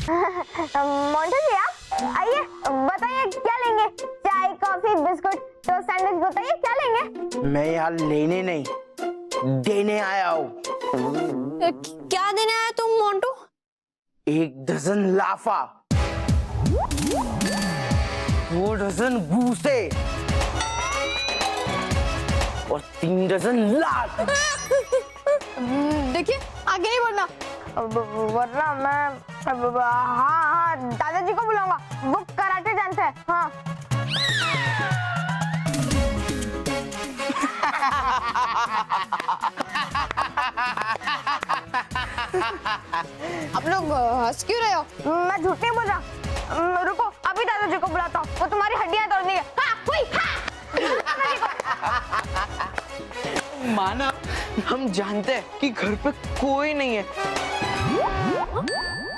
मोंटू जी आप आइए, बताइए क्या लेंगे? चाय, कॉफी, बिस्कुट, टोस्ट, सैंडविच, बताइए क्या लेंगे? मैं यहाँ लेने नहीं देने आया हूँ। क्या देने आया तुम मोंटू? 1 डजन लाफा, 2 डजन भूसे और 3 डजन लात। देखिए आगे ही बढ़ना, वरना मैं हाँ दादाजी को बुलाऊंगा, वो कराटे जानते हैं। हाँ आप लोग हंस क्यों रहे हो? मैं झूठ नहीं बोल रहा। रुको अभी दादाजी को बुलाता हूँ, वो तुम्हारी हड्डियां तोड़ने के। हाँ, हुई, हाँ। माना, हम जानते हैं कि घर पे कोई नहीं है।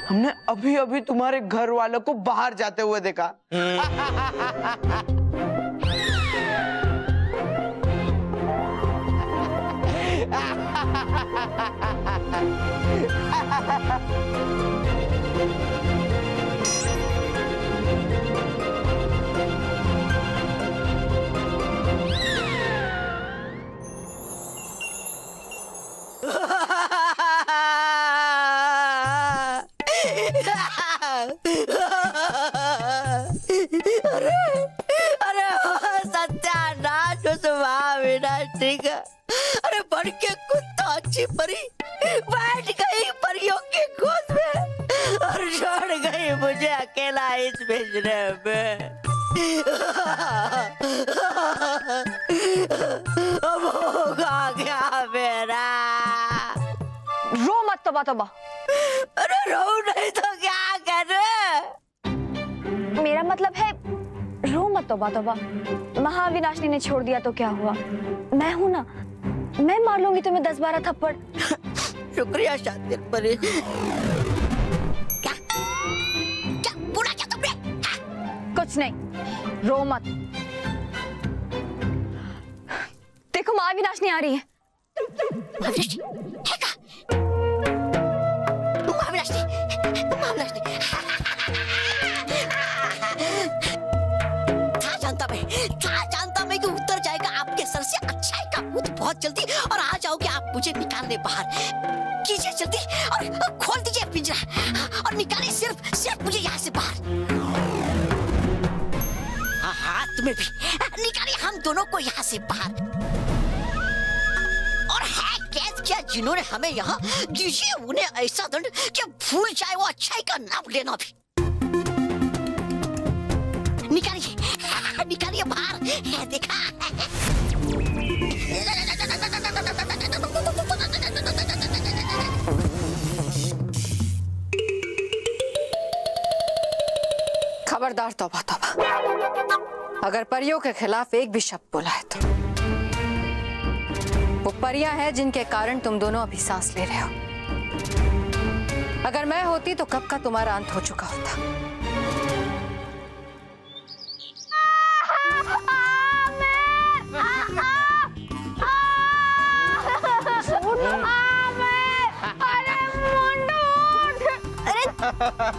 हमने अभी अभी तुम्हारे घर वालों को बाहर जाते हुए देखा। अरे सत्यानाश उस महाविनाशी का। अरे बढ़ के कुत्ता अच्छी परी बैठ गई परियों की गोद में और छोड़ गई मुझे अकेला इस भेजने में। अब होगा क्या मेरा? रो मत तोबा तोबा। अरे रो नहीं तो क्या करूं? मेरा मतलब है रो मत तोबा तोबा। महाविनाशनी ने छोड़ दिया तो क्या हुआ? मैं हूं ना, मैं मार लूंगी तुम्हें 10-12 थप्पड़। शुक्रिया शातिर परी। क्या क्या बोला क्या तुमने? कुछ नहीं, रो मत। देखो महाविनाशनी आ रही है। महाविनाशनी है क्या? महाविनाशनी था जानता मैं कि उत्तर जाएगा आपके सर से अच्छाई का भूत बहुत जल्दी, और आ जाओगे आप मुझे निकालने बाहर। कीजिए जल्दी और खोल दीजिए पिंजरा और निकालिए सिर्फ मुझे यहाँ से बाहर। हाँ तुम्हें भी निकालिए, हम दोनों को यहाँ से बाहर। और है कैद किया जिन्होंने हमें यहाँ, दीजिए उन्हें ऐसा दंड कि भूल जाए वो अच्छाई का नाम लेना भी। निकालिए बाहर, है देखा? खबरदार तौबा तौबा, अगर परियों के खिलाफ एक भी शब्द बोला है तो वो परियां हैं जिनके कारण तुम दोनों अभी सांस ले रहे हो। अगर मैं होती तो कब का तुम्हारा अंत हो चुका होता।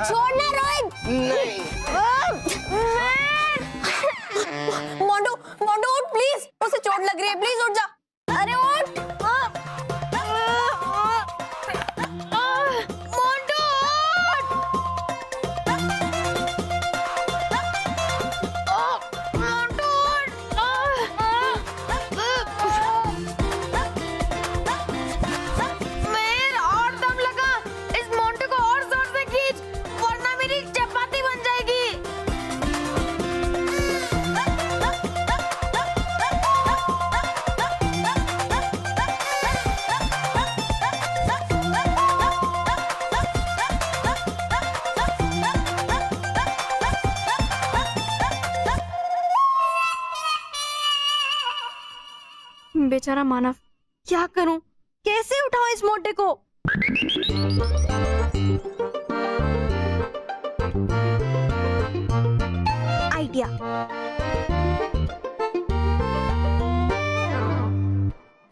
छोड़ना रोहित। नहीं। मोंटू उठ प्लीज, उसे चोट लग रही है, प्लीज उठ जा। अरे उठ। मोंटू मेर और दम लगा, इस मोंटू को और जोर से खींच, वरना मेरी चपाती बन जाएगी। बेचारा मानव, क्या करूं, कैसे उठाऊं इस मोटे को? आइडिया।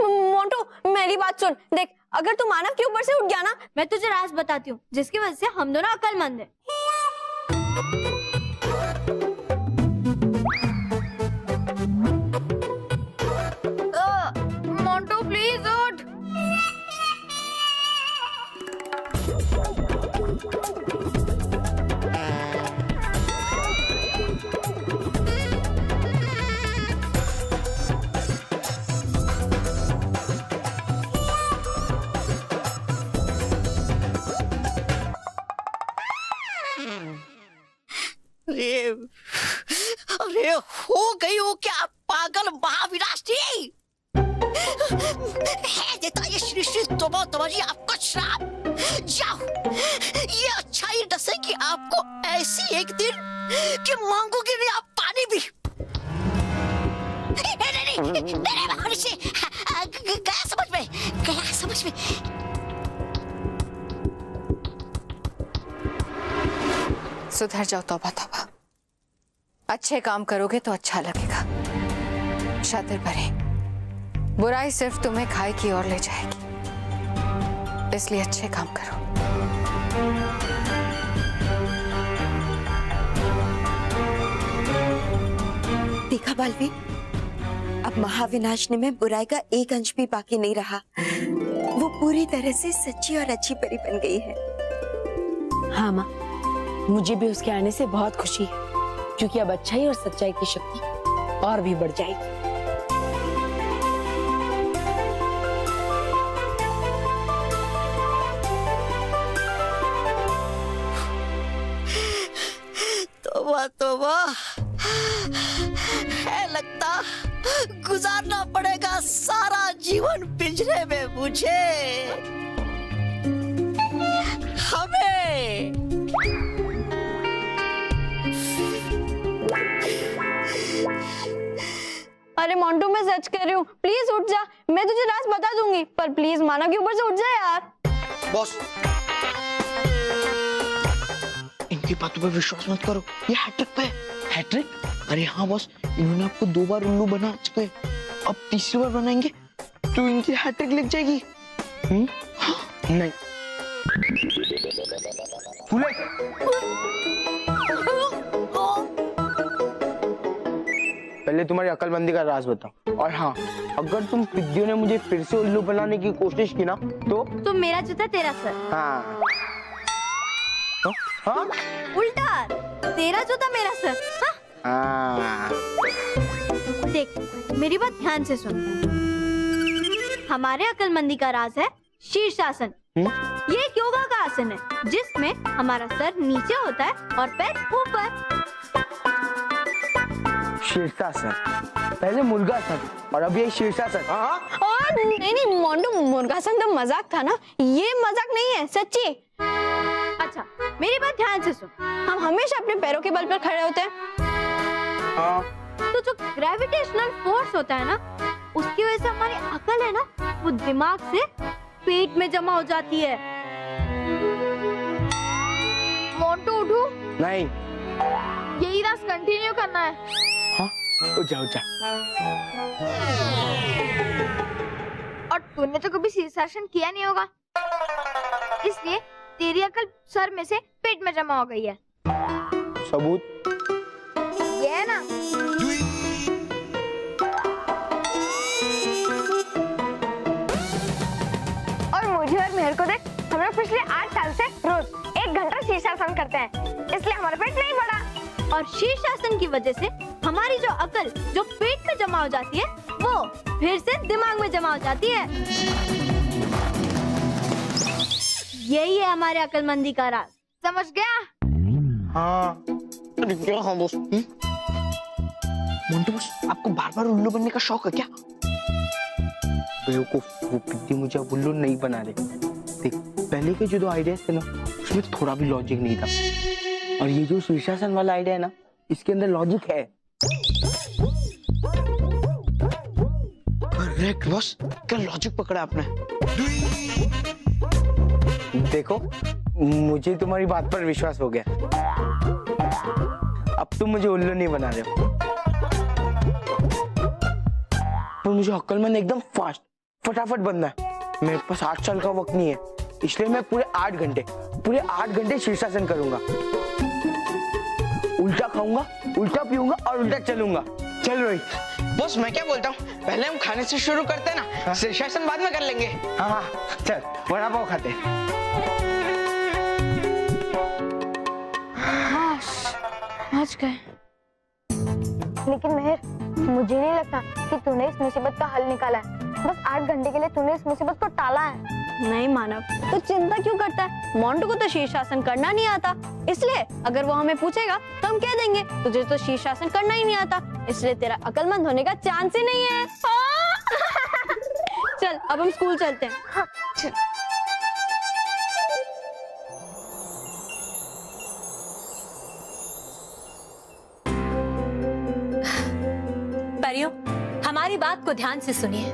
मोंटू मेरी बात सुन, देख अगर तू मानव के ऊपर से उठ गया ना, मैं तुझे राज बताती हूँ जिसकी वजह से हम दोनों अक्लमंद हैं। मोंटू प्लीज उठ। अरे अरे हो गई हो क्या पागल महाविनाशी? है देता ये श्री श्री तोबा तोबा जी आपको श्राप। जाओ, ये अच्छा ही डसे कि आपको ऐसी एक दिन कि मांगोगे नहीं आप पानी भी। नहीं, मनुष्य गया समझ में, गया समझ में। सुधर जाओ तौबा तौबा। अच्छे काम करोगे तो अच्छा लगेगा। शातिर परे, बुराई सिर्फ तुम्हें खाई की ओर ले जाएगी, इसलिए अच्छे काम करो। देखा बालवी, अब महाविनाशनी में बुराई का एक अंश भी बाकी नहीं रहा। वो पूरी तरह से सच्ची और अच्छी परी बन गई है। हाँ माँ, मुझे भी उसके आने से बहुत खुशी है, क्योंकि अब अच्छाई और सच्चाई की शक्ति और भी बढ़ जाएगी। तोबा तोबा, है लगता गुजारना पड़ेगा सारा जीवन पिंजरे में मुझे, हमें। अरे मोंटू मैं सच कह रही हूँ, प्लीज उठ जा। मैं तुझे राज बता दूंगी, पर प्लीज मानव के ऊपर से उठ जा यार। बॉस, इनकी बातों पे विश्वास मत करो, ये हैट्रिक पे। हैट्रिक? अरे हाँ बॉस, इन्होंने आपको 2 बार उल्लू बना चुके, अब तीसरी बार बनाएंगे तो इनकी हैट्रिक लग जाएगी। नहीं पहले तुम्हारी अक्लमंदी का राज बताओ, और हाँ, अगर तुम पिद्दियों ने मुझे फिर से उल्लू बनाने की कोशिश की ना तो मेरा जूता तेरा सर। हाँ। तो? हाँ? उल्टा, तेरा जूता मेरा सर। हाँ। देख, मेरी बात ध्यान से सुन। हमारे अक्लमंदी का राज है शीर्षासन। ये एक योगा का आसन है जिसमें हमारा सर नीचे होता है और पैर ऊपर। शीर्षासन, पहले मुर्गासन और अब ये शीर्षासन। और नहीं मोंटू, मुर्गासन तो मजाक था ना, ये मजाक नहीं है, सच्ची। अच्छा, मेरी बात ध्यान से सुन। हम हमेशा अपने पैरों के बल पर खड़े होते हैं। तो जो ग्रेविटेशनल फोर्स होता है ना, उसकी वजह से हमारी अकल है ना, वो दिमाग से पेट में जमा हो जाती है। मोंटू उठू? नहीं, यही राज कंटिन्यू करना है। हाँ? उठा। और तूने तो कभी शीर्षासन किया नहीं होगा, इसलिए तेरी अकल सर में से पेट में जमा हो गई है। सबूत? ये है ना। और मुझे और मेहर को देख, हम लोग पिछले 8 साल से रोज 1 घंटा शीर्षासन करते हैं, इसलिए हमारा पेट नहीं बढ़ा। और शीर्षासन की वजह से हमारी जो अकल जो पेट में जमा हो जाती है, वो फिर से दिमाग में जमा हो जाती है। यही है हमारे अक्लमंदी का राज, समझ गया? हाँ। अरे क्या हाँ बॉस? मोंटू बॉस, आपको बार-बार उल्लू बनने का शौक है क्या? बेवकूफ, वो पिद्दी मुझे अब उल्लू नहीं बना रहे। देख, पहले के जो 2 आइडियाज थे ना, उसमें थोड़ा भी लॉजिक नहीं था, और ये जो शीर्षासन वाला आइडिया है ना, इसके अंदर लॉजिक है। करेक्ट बॉस, क्या लॉजिक पकड़ा आपने। देखो, मुझे तुम्हारी बात पर विश्वास हो गया। अब तुम मुझे उल्लू नहीं बना रहे हो, पर मुझे अक्लमंद एकदम फास्ट, फटाफट बनना है। मेरे पास 8 साल का वक्त नहीं है, इसलिए मैं पूरे 8 घंटे शीर्षासन करूंगा। उल्टा खाऊंगा, उल्टा पीऊंगा और उल्टा चलूंगा। चल रोहित। बॉस मैं क्या बोलता हूँ, पहले हम खाने से शुरू करते हैं ना, शीर्षासन बाद में कर लेंगे। हाँ चल वड़ा पाव खाते हैं। पहुंच गए। लेकिन मेहर, मुझे नहीं लगता कि तूने इस मुसीबत का हल निकाला है। बस 8 घंटे के लिए तूने इस मुसीबत को टाला है। नहीं मानव, तो चिंता क्यों करता है? मोंटू को तो शीर्षासन करना नहीं आता, इसलिए अगर वो हमें पूछेगा तो हम कह देंगे तुझे तो शीर्षासन करना ही नहीं आता, इसलिए तेरा अक्लमंद होने का चांस ही नहीं है। चल अब हम स्कूल चलते हैं। हाँ, चल। परियों, हमारी बात को ध्यान से सुनिए।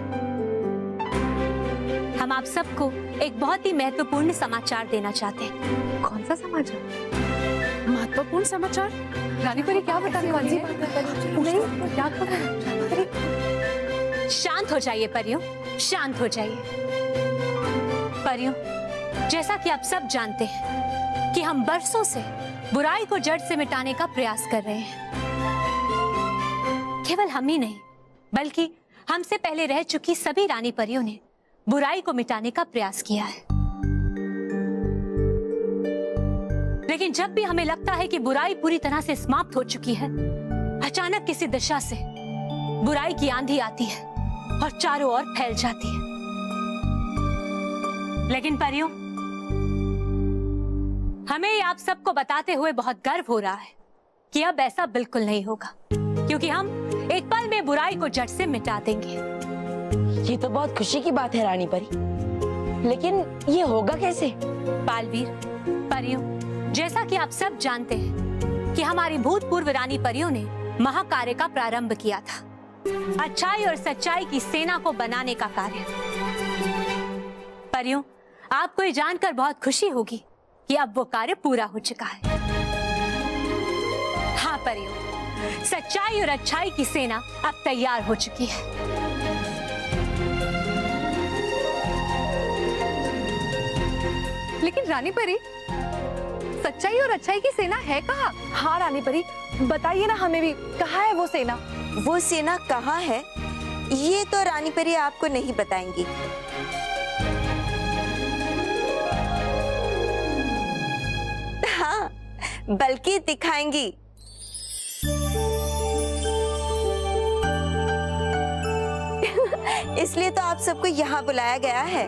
हम आप सबको एक बहुत ही महत्वपूर्ण समाचार देना चाहते हैं। कौन सा समाचार? महत्वपूर्ण समाचार? रानी परी क्या बताने वाली है? नहीं, क्या शांत हो जाइए परियों, शांत हो जाइए। परियों, जैसा कि आप सब जानते हैं कि हम बरसों से बुराई को जड़ से मिटाने का प्रयास कर रहे हैं। केवल हम ही नहीं, बल्कि हमसे पहले रह चुकी सभी रानी परियों ने बुराई को मिटाने का प्रयास किया है। लेकिन जब भी हमें लगता है कि बुराई पूरी तरह से समाप्त हो चुकी है, अचानक किसी दिशा से बुराई की आंधी आती है और चारों ओर फैल जाती है। लेकिन परियों, हमें ये आप सबको बताते हुए बहुत गर्व हो रहा है कि अब ऐसा बिल्कुल नहीं होगा, क्योंकि हम एक पल में बुराई को जड़ से मिटा देंगे। ये तो बहुत खुशी की बात है रानी परी, लेकिन ये होगा कैसे? बालवीर, परियों, जैसा कि आप सब जानते हैं कि हमारी भूतपूर्व रानी परियों ने महाकार्य का प्रारंभ किया था, अच्छाई और सच्चाई की सेना को बनाने का कार्य। परियों, आपको ये जानकर बहुत खुशी होगी कि अब वो कार्य पूरा हो चुका है। हाँ परियों, सच्चाई और अच्छाई की सेना अब तैयार हो चुकी है। लेकिन रानी परी, सच्चाई और अच्छाई की सेना है कहाँ? हाँ रानी परी, बताइए ना हमें भी, कहाँ है वो सेना? वो सेना कहाँ है ये तो रानी परी आपको नहीं बताएंगी। हाँ, बल्कि दिखाएंगी। इसलिए तो आप सबको यहाँ बुलाया गया है।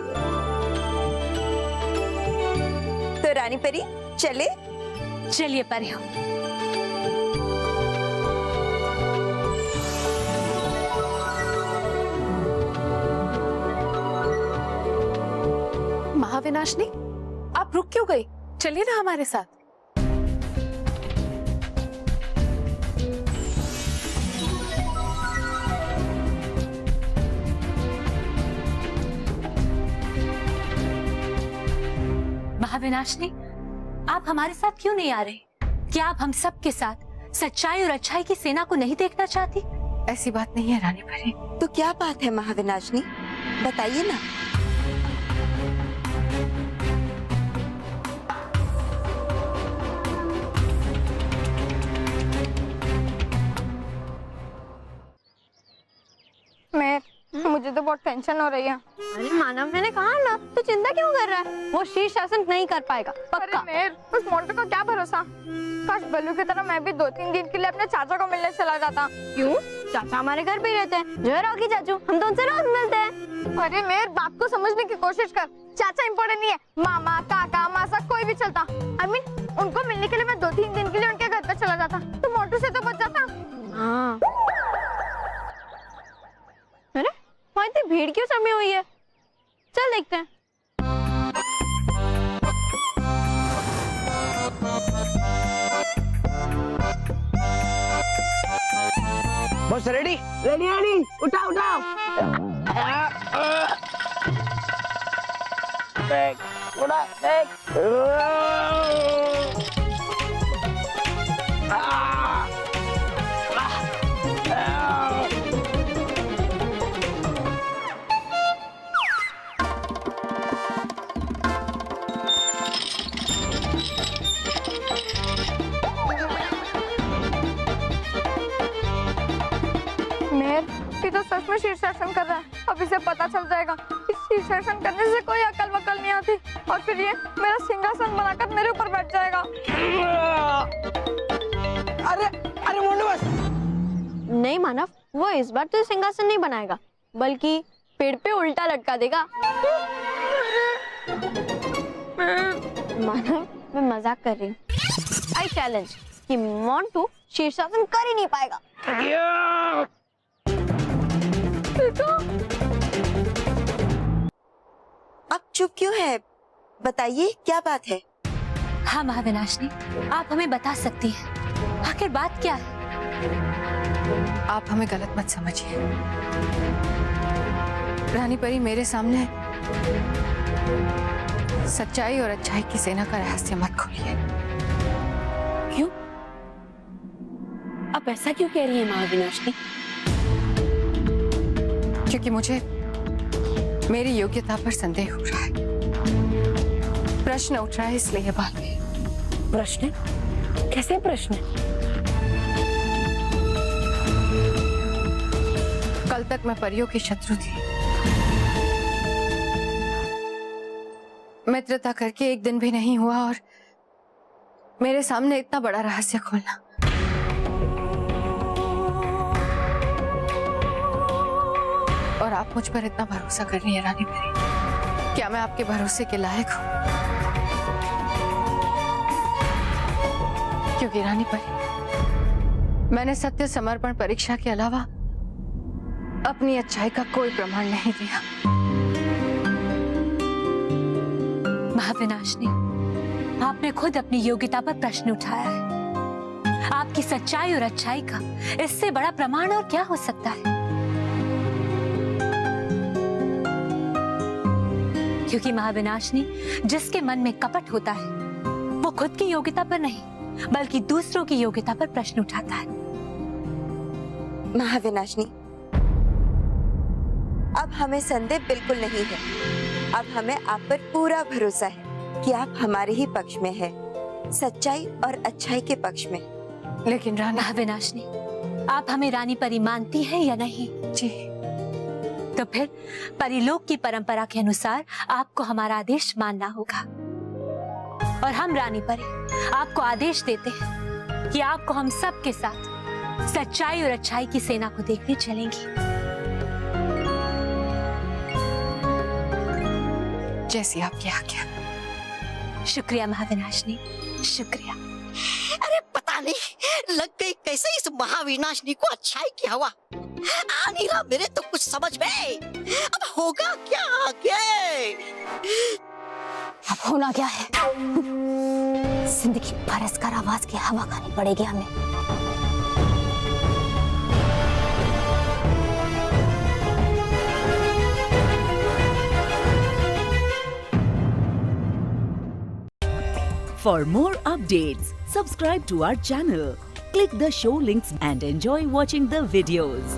तो रानी परी चले? चलिए परियों। महाविनाशनी, आप रुक क्यों गई? चलिए ना हमारे साथ। महाविनाशनी, आप हमारे साथ क्यों नहीं आ रहे? क्या आप हम सब के साथ सच्चाई और अच्छाई की सेना को नहीं देखना चाहती? ऐसी बात नहीं है रानी परी। तो क्या बात है महाविनाशनी, बताइए ना। मुझे तो बहुत टेंशन हो रही है। अरे मानव, मैंने कहा ना, तू चिंता क्यों कर रहा है? वो शीर्षासन नहीं कर पाएगा, पक्का। अरे उस मोंटू का क्या भरोसा? काश बल्लू की तरह मैं भी 2-3 दिन के लिए अपने चाचा को मिलने चला जाता। क्यों? चाचा हमारे घर पे ही रहते हैं। जो है रॉकी चाचू, हम तो उनसे रोज मिलते हैं। अरे मेरे बाप को समझने की कोशिश कर, चाचा इम्पोर्टेंट नहीं है, मामा, काका, मासा कोई भी चलता। I mean, उनको मिलने के लिए मैं 2-3 दिन के लिए उनके घर पे चला जाता, तो मोंटू से तो बच जाता। हाँ। अरे वहाँ इतनी भीड़ क्यों जमी हुई है? चल देखते हैं। बस रेडी रेडी रेडी, उठाओ उठाओ। देख उड़ा देख। क्यों शीर्षासन कर रहा है? अब इसे पता चल जाएगा कि शीर्षासन करने से कोई अकल वकल नहीं आती और फिर ये मेरा सिंहासन बनाकर मेरे ऊपर बैठ जाएगा। अरे अरे मोंटू बस। नहीं मानव, वो इस बार तो सिंहासन नहीं बनाएगा बल्कि पेड़ पे उल्टा लटका देगा। मानव, मैं मजाक कर रही हूँ। आई चैलेंज कि मोंटू शीर्षासन कर ही नहीं पाएगा। आप चुप क्यों है? बताइए क्या बात है? हाँ महाविनाशिनी, आप हमें बता सकती हैं आखिर बात क्या है? आप हमें गलत मत समझिए। रानी परी मेरे सामने सच्चाई और अच्छाई की सेना का रहस्य मत खोलिए। क्यों? आप ऐसा क्यों कह रही हैं महाविनाशिनी? क्योंकि मुझे मेरी योग्यता पर संदेह हो रहा है, प्रश्न उठ रहा है, इसलिए ये बात है। प्रश्न? कैसे प्रश्न? कल तक मैं परियों की शत्रु थी। मित्रता करके एक दिन भी नहीं हुआ और मेरे सामने इतना बड़ा रहस्य खोलना। और आप मुझ पर इतना भरोसा कर रही हैं रानी परी, क्या मैं आपके भरोसे के लायक हूं? क्योंकि रानी परी, मैंने सत्य समर्पण परीक्षा के अलावा अपनी अच्छाई का कोई प्रमाण नहीं दिया। महाविनाशिनी, आपने खुद अपनी योग्यता पर प्रश्न उठाया है। आपकी सच्चाई और अच्छाई का इससे बड़ा प्रमाण और क्या हो सकता है? क्योंकि महाविनाशिनी, जिसके मन में कपट होता है वो खुद की योग्यता पर नहीं बल्कि दूसरों की योग्यता पर प्रश्न उठाता है। महाविनाशिनी, अब हमें संदेह बिल्कुल नहीं है। अब हमें आप पर पूरा भरोसा है कि आप हमारे ही पक्ष में हैं, सच्चाई और अच्छाई के पक्ष में। लेकिन रानी महाविनाशिनी, आप हमें रानी परी मानती हैं या नहीं? जी, तो फिर परिलोक की परंपरा के अनुसार आपको हमारा आदेश मानना होगा। और हम रानी परी आपको आदेश देते हैं कि आपको हम सब के साथ सच्चाई और अच्छाई की सेना को देखने चलेंगी। जैसी आपकी आज्ञा। शुक्रिया महाविनाशिनी, शुक्रिया। अरे पता नहीं लग गई कैसे इस महाविनाशनी को अच्छाई की हवा। आ नहीं रहा मेरे तो कुछ समझ में। अब होगा क्या आगे? अब होना क्या है? जिंदगी भर इस आवाज की हवा खानी पड़ेगी हमें। For more updates, subscribe to our channel, click the show links and enjoy watching the videos.